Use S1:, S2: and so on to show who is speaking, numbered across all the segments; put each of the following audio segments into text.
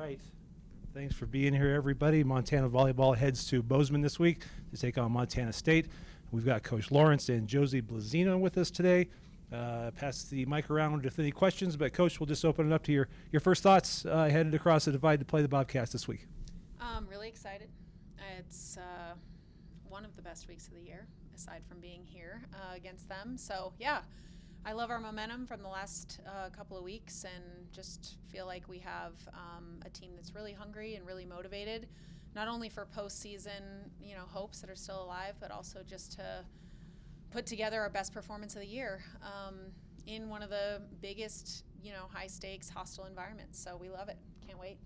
S1: right. Thanks for being here, everybody. Montana Volleyball heads to Bozeman this week to take on Montana State. We've got Coach Lawrence and Josie Blazino with us today. Pass the mic around if any questions, but Coach, we'll just open it up to your first thoughts headed across the divide to play the Bobcats this week.
S2: Really excited. It's one of the best weeks of the year, aside from being here against them. So, yeah, I love our momentum from the last couple of weeks and just feel like we have a team that's really hungry and really motivated, not only for postseason, hopes that are still alive, but also just to put together our best performance of the year in one of the biggest, high stakes, hostile environments. So we love it. Can't wait.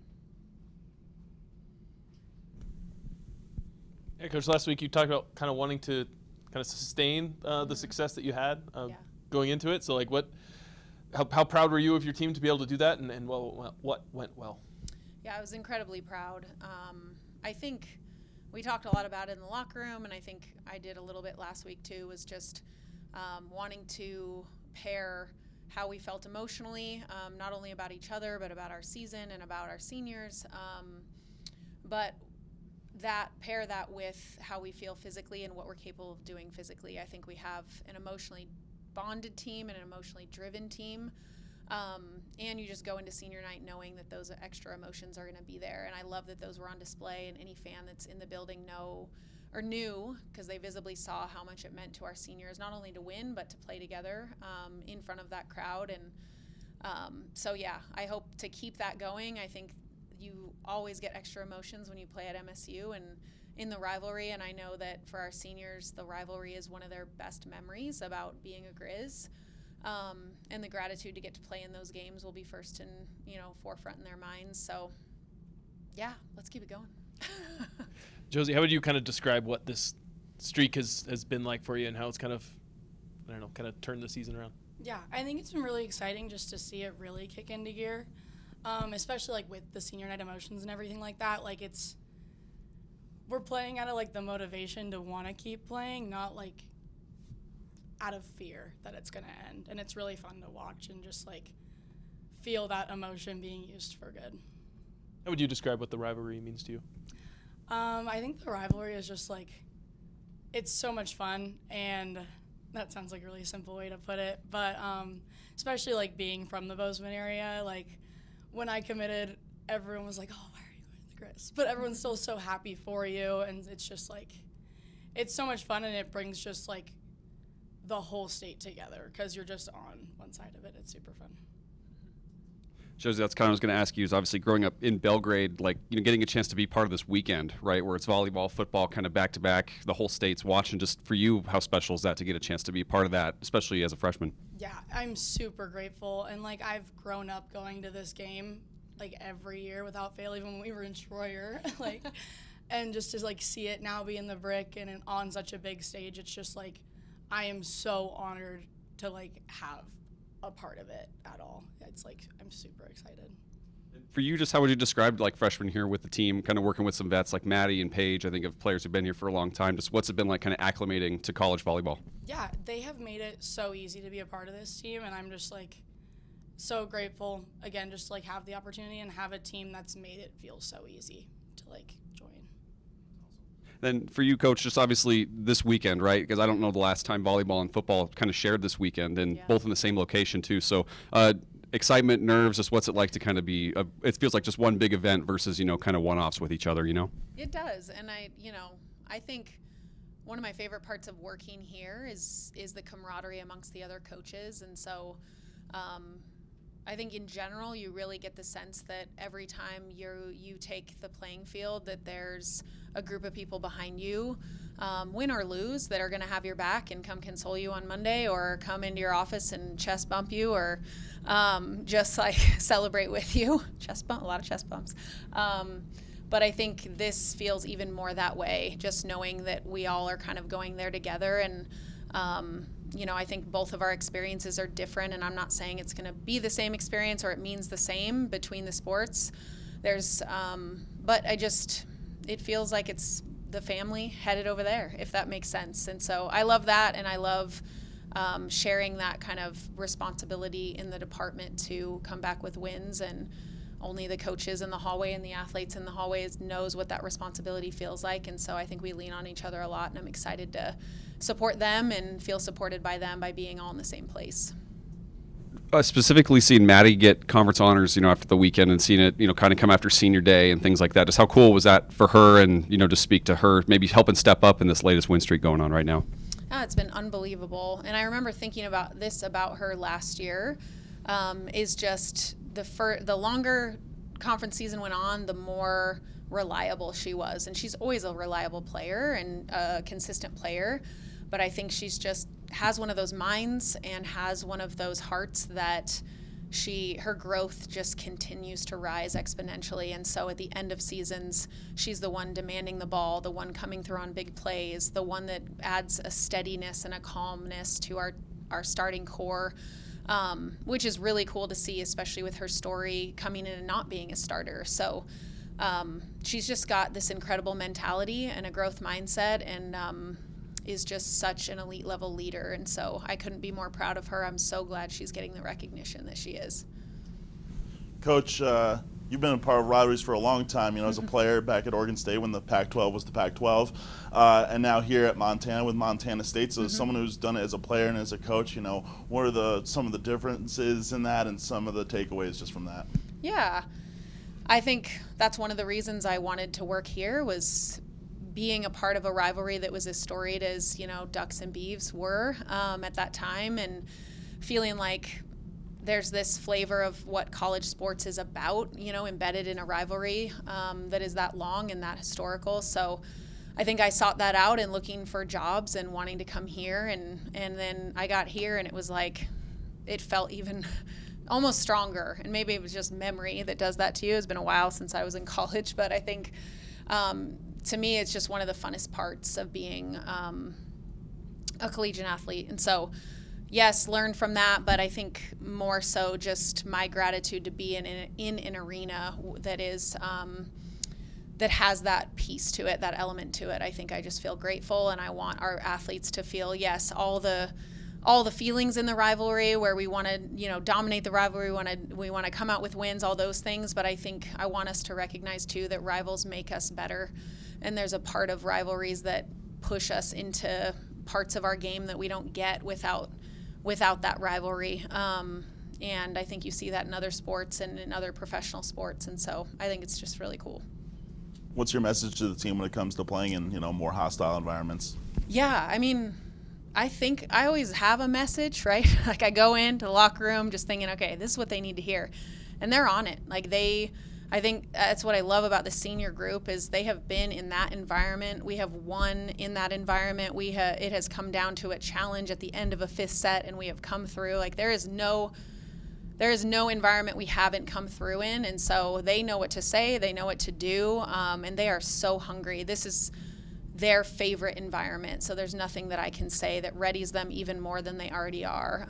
S3: Yeah, Coach, last week you talked about kind of wanting to kind of sustain the success that you had going into it. So, how proud were you of your team to be able to do that, and what went well?
S2: Yeah, I was incredibly proud. I think we talked a lot about it in the locker room, and I think I did a little bit last week too, was just wanting to pair how we felt emotionally, not only about each other, but about our season and about our seniors. But pair that with how we feel physically and what we're capable of doing physically. I think we have an emotionally bonded team and an emotionally driven team. And you just go into senior night knowing that those extra emotions are going to be there. And I love that those were on display, and any fan that's in the building knew, because they visibly saw how much it meant to our seniors, not only to win, but to play together in front of that crowd. And so, yeah, I hope to keep that going. I think you always get extra emotions when you play at MSU and in the rivalry, and I know that for our seniors, the rivalry is one of their best memories about being a Griz. And the gratitude to get to play in those games will be first in, forefront in their minds. So, yeah, let's keep it going.
S3: Josie, how would you kind of describe what this streak has been like for you and how it's kind of turned the season around?
S4: Yeah, I think it's been really exciting just to see it really kick into gear, especially with the senior night emotions and everything like that. We're playing out of the motivation to want to keep playing, not out of fear that it's going to end. And it's really fun to watch and just feel that emotion being used for good.
S3: How would you describe what the rivalry means to you?
S4: I think the rivalry is just it's so much fun, and that sounds like a really simple way to put it, but especially being from the Bozeman area, when I committed, everyone was like, oh, why are you going to the Griz? But everyone's still so happy for you, and it's just it's so much fun, and it brings just the whole state together because you're just on one side of it. It's super fun.
S5: Josie, that's kind of what I was going to ask you, is obviously growing up in Belgrade, getting a chance to be part of this weekend, right, where it's volleyball, football, kind of back-to-back, the whole state's watching. Just for you, how special is that to get a chance to be part of that, especially as a freshman? Yeah, I'm super grateful, and I've grown up going to this game every year without fail, even when we were in Schroyer, and just to see it now be in the Brick and on such a big stage, it's just I am so honored to have a part of it at all. It's I'm super excited. For you, just how would you describe freshman here with the team, kind of working with some vets like Maddie and Paige, I think of players who've been here for a long time. Just what's it been kind of acclimating to college volleyball? Yeah, they have made it so easy to be a part of this team, and I'm just so grateful, again, just to have the opportunity and have a team that's made it feel so easy to join. Then for you, Coach, just obviously this weekend, right? Because I don't know the last time volleyball and football kind of shared this weekend, and both in the same location too. So excitement, nerves, just what's it like to kind of be, it feels like just one big event versus, kind of one-offs with each other,
S2: It does, and I think one of my favorite parts of working here is the camaraderie amongst the other coaches, and so I think in general you really get the sense that every time you take the playing field that there's a group of people behind you, win or lose, that are going to have your back and come console you on Monday or come into your office and chest bump you or just celebrate with you. A lot of chest bumps. But I think this feels even more that way, just knowing that we all are kind of going there together. And I think both of our experiences are different, and I'm not saying it's going to be the same experience or it means the same between the sports. But it feels like it's the family headed over there, if that makes sense. And so I love that, and I love sharing that kind of responsibility in the department to come back with wins. And only the coaches in the hallway and the athletes in the hallways knows what that responsibility feels like. And so I think we lean on each other a lot, and I'm excited to support them and feel supported by them by being all in the same place.
S5: Specifically seeing Maddie get conference honors, after the weekend, and seeing it, kind of come after senior day and things like that. Just how cool was that for her, and, to speak to her, maybe helping step up in this latest win streak going on right now?
S2: It's been unbelievable. And I remember thinking about her last year, is just the longer conference season went on, the more reliable she was. And she's always a reliable player and a consistent player. But I think she's just has one of those minds and has one of those hearts that her growth just continues to rise exponentially. And so at the end of seasons, she's the one demanding the ball, the one coming through on big plays, the one that adds a steadiness and a calmness to our starting core, which is really cool to see, especially with her story coming in and not being a starter. So she's just got this incredible mentality and a growth mindset, and is just such an elite level leader. And so I couldn't be more proud of her. I'm so glad she's getting the recognition that she is.
S6: Coach, you've been a part of rivalries for a long time, as a player back at Oregon State when the Pac-12 was the Pac-12, and now here at Montana with Montana State. So as someone who's done it as a player and as a coach, what are some of the differences in that and some of the takeaways just from that?
S2: Yeah, I think that's one of the reasons I wanted to work here, was being a part of a rivalry that was as storied as, Ducks and Beavs were at that time, and feeling like there's this flavor of what college sports is about, embedded in a rivalry that is that long and that historical. So I think I sought that out in looking for jobs and wanting to come here, and then I got here, and it was like, it felt even almost stronger. And maybe it was just memory that does that to you. It's been a while since I was in college, but I think to me, it's just one of the funnest parts of being a collegiate athlete. And so, yes, learn from that, but I think more so just my gratitude to be in an arena that is that has that piece to it, that element to it. I think I just feel grateful, and I want our athletes to feel, yes, all the feelings in the rivalry, where we want to, dominate the rivalry, we want to come out with wins, all those things. But I think I want us to recognize too that rivals make us better, and there's a part of rivalries that push us into parts of our game that we don't get without that rivalry. And I think you see that in other sports and in other professional sports, and so I think it's just really cool.
S6: What's your message to the team when it comes to playing in, more hostile environments?
S2: Yeah, I mean, I think I always have a message, right? Like I go into the locker room just thinking, okay, this is what they need to hear. And they're on it. I think that's what I love about the senior group, is they have been in that environment. We have won in that environment. It has come down to a challenge at the end of a fifth set, and we have come through. Like there is no environment we haven't come through in. And so they know what to say, they know what to do, and they are so hungry. This is their favorite environment. So there's nothing that I can say that readies them even more than they already are,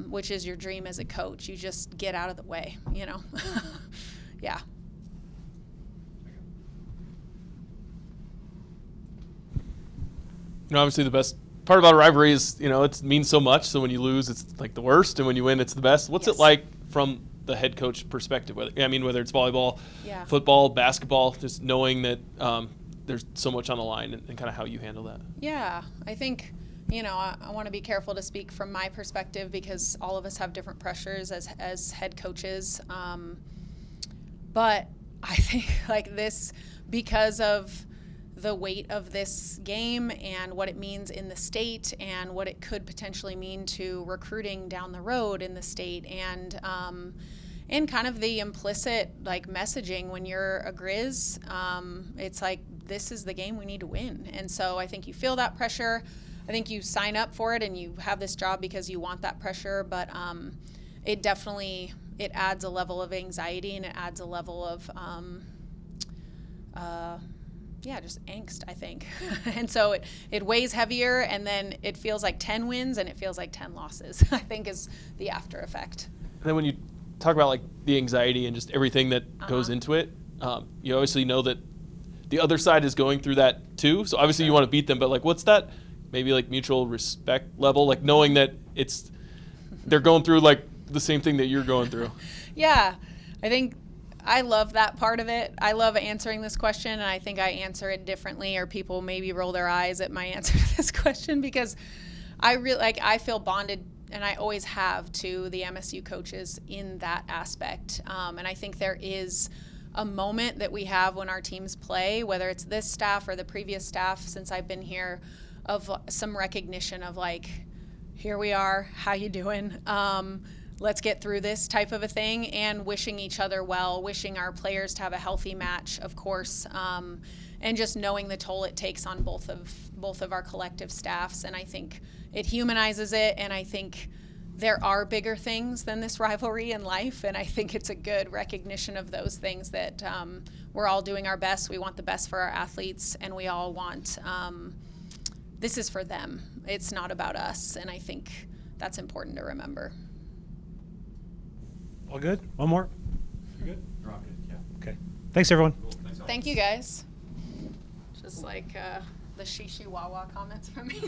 S2: which is your dream as a coach. You just get out of the way, Yeah.
S3: Obviously the best part about a rivalry is, it means so much. So when you lose, it's like the worst, and when you win, it's the best. What's it like from the head coach perspective? Whether it's volleyball, football, basketball, just knowing that there's so much on the line, and kind of how you handle that.
S2: Yeah, I think, I want to be careful to speak from my perspective, because all of us have different pressures as head coaches. But I think like this, because of the weight of this game and what it means in the state and what it could potentially mean to recruiting down the road in the state, and kind of the implicit messaging when you're a Griz, it's like, this is the game we need to win. And so I think you feel that pressure. I think you sign up for it and you have this job because you want that pressure, but it adds a level of anxiety, and it adds a level of just angst, I think. And so it weighs heavier, and then it feels like 10 wins and it feels like 10 losses, I think, is the after effect.
S3: And then when you talk about the anxiety and just everything that goes into it, you obviously know that the other side is going through that too. So obviously you want to beat them, but what's that maybe mutual respect level, knowing that they're going through the same thing that you're going through?
S2: Yeah, I think I love that part of it. I love answering this question, and I think I answer it differently, or people maybe roll their eyes at my answer to this question, because I feel bonded, and I always have, to the MSU coaches in that aspect. And I think there is a moment that we have when our teams play, whether it's this staff or the previous staff since I've been here, of some recognition of like, here we are, how you doing? Let's get through this type of a thing, and wishing each other well, wishing our players to have a healthy match, of course, and just knowing the toll it takes on both of our collective staffs. And I think it humanizes it, and I think there are bigger things than this rivalry in life, and I think it's a good recognition of those things, that we're all doing our best. We want the best for our athletes, and we all want this is for them. It's not about us, and I think that's important to remember.
S1: All good? One more? You good?
S5: You're all good, yeah.
S1: Okay. Thanks, everyone.
S5: Cool. Thanks, all.
S2: Thank you, guys. Just like the shishi wawa comments from me.